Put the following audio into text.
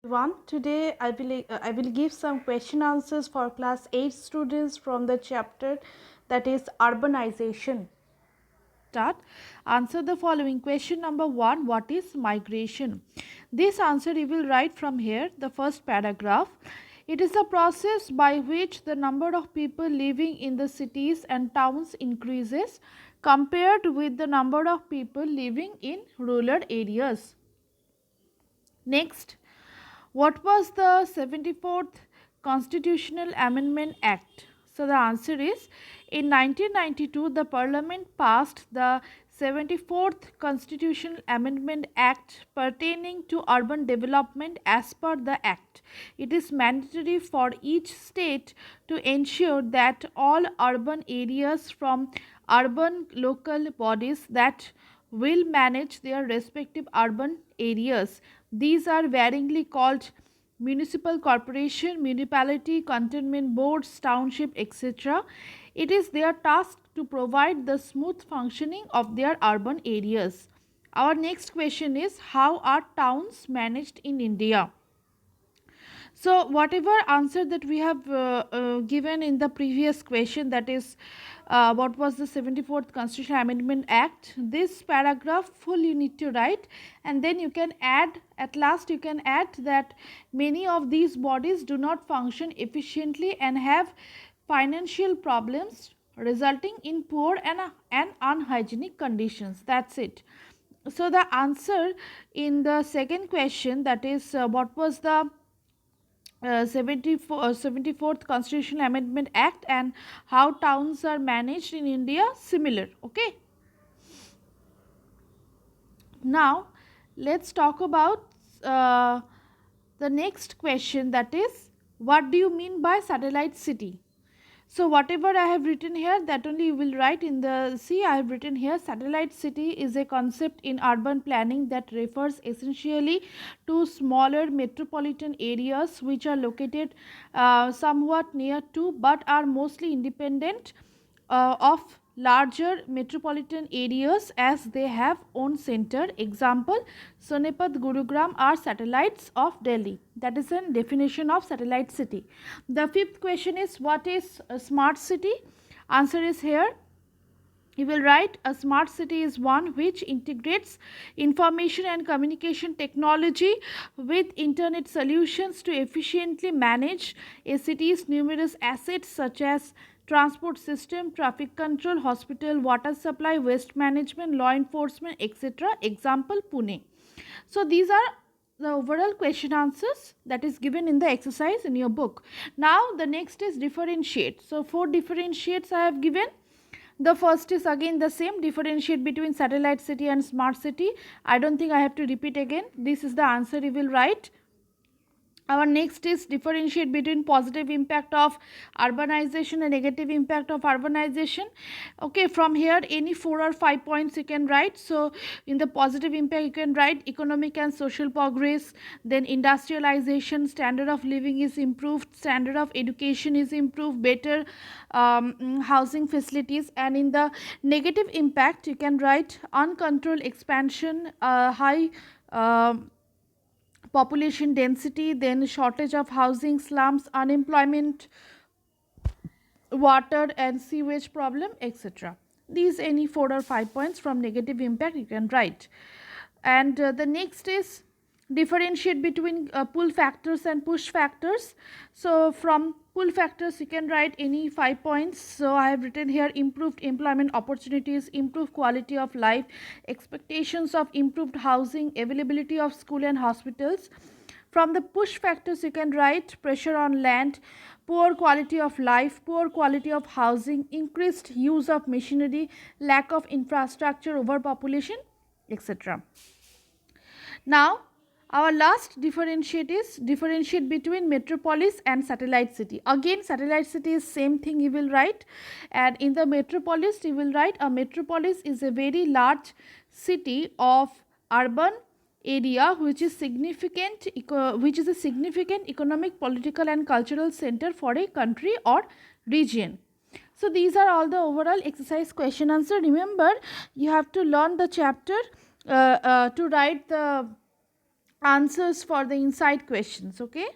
One today I will give some question answers for class 8 students from the chapter that is urbanization. Start. Answer the following. Question number 1. What is migration? This answer you will write from here, the first paragraph. It is a process by which the number of people living in the cities and towns increases compared with the number of people living in rural areas. Next, what was the 74th Constitutional Amendment Act? So, the answer is in 1992 the Parliament passed the 74th Constitutional Amendment Act pertaining to urban development. As per the Act, it is mandatory for each state to ensure that all urban areas from urban local bodies that will manage their respective urban areas. These are varyingly called municipal corporation, municipality, cantonment boards, township, etc. It is their task to provide the smooth functioning of their urban areas. Our next question is, how are towns managed in India? So, whatever answer that we have given in the previous question, that is what was the 74th Constitutional Amendment Act, this paragraph full you need to write, and then you can add, at last you can add that many of these bodies do not function efficiently and have financial problems resulting in poor and unhygienic conditions. That's it. So, the answer in the second question, that is what was the 74th Constitutional Amendment Act and how towns are managed in India, similar. Okay. Now, let's talk about the next question, that is, what do you mean by satellite city? So, whatever I have written here, that only you will write in the C. I have written here, satellite city is a concept in urban planning that refers essentially to smaller metropolitan areas which are located somewhat near to but are mostly independent of larger metropolitan areas as they have own center. Example, Sonipat, Gurugram are satellites of Delhi. That is a definition of satellite city. The fifth question is, what is a smart city? Answer is here. You will write, a smart city is one which integrates information and communication technology with internet solutions to efficiently manage a city's numerous assets such as transport system, traffic control, hospital, water supply, waste management, law enforcement, etc. Example, Pune. So, these are the overall question answers that is given in the exercise in your book. Now, the next is differentiate. So, 4 differentiates I have given. The first is again the same, differentiate between satellite city and smart city. I don't think I have to repeat again. This is the answer you will write. Our next is differentiate between positive impact of urbanization and negative impact of urbanization. Okay, from here any 4 or 5 points you can write. So, in the positive impact you can write economic and social progress, then industrialization, standard of living is improved, standard of education is improved, better housing facilities. And in the negative impact you can write uncontrolled expansion, high population density, then shortage of housing, slums, unemployment, water and sewage problem, etc. These any 4 or 5 points from negative impact you can write. And the next is differentiate between pull factors and push factors. So, from pull factors you can write any 5 points. So, I have written here improved employment opportunities, improved quality of life, expectations of improved housing, availability of school and hospitals. From the push factors you can write pressure on land, poor quality of life, poor quality of housing, increased use of machinery, lack of infrastructure, overpopulation, etc. Now, our last differentiate is differentiate between metropolis and satellite city. Again, satellite city is same thing you will write, and in the metropolis you will write, a metropolis is a very large city of urban area which is a significant economic, political and cultural center for a country or region. So, these are all the overall exercise question answer. Remember, you have to learn the chapter to write the answers for the inside questions. Okay.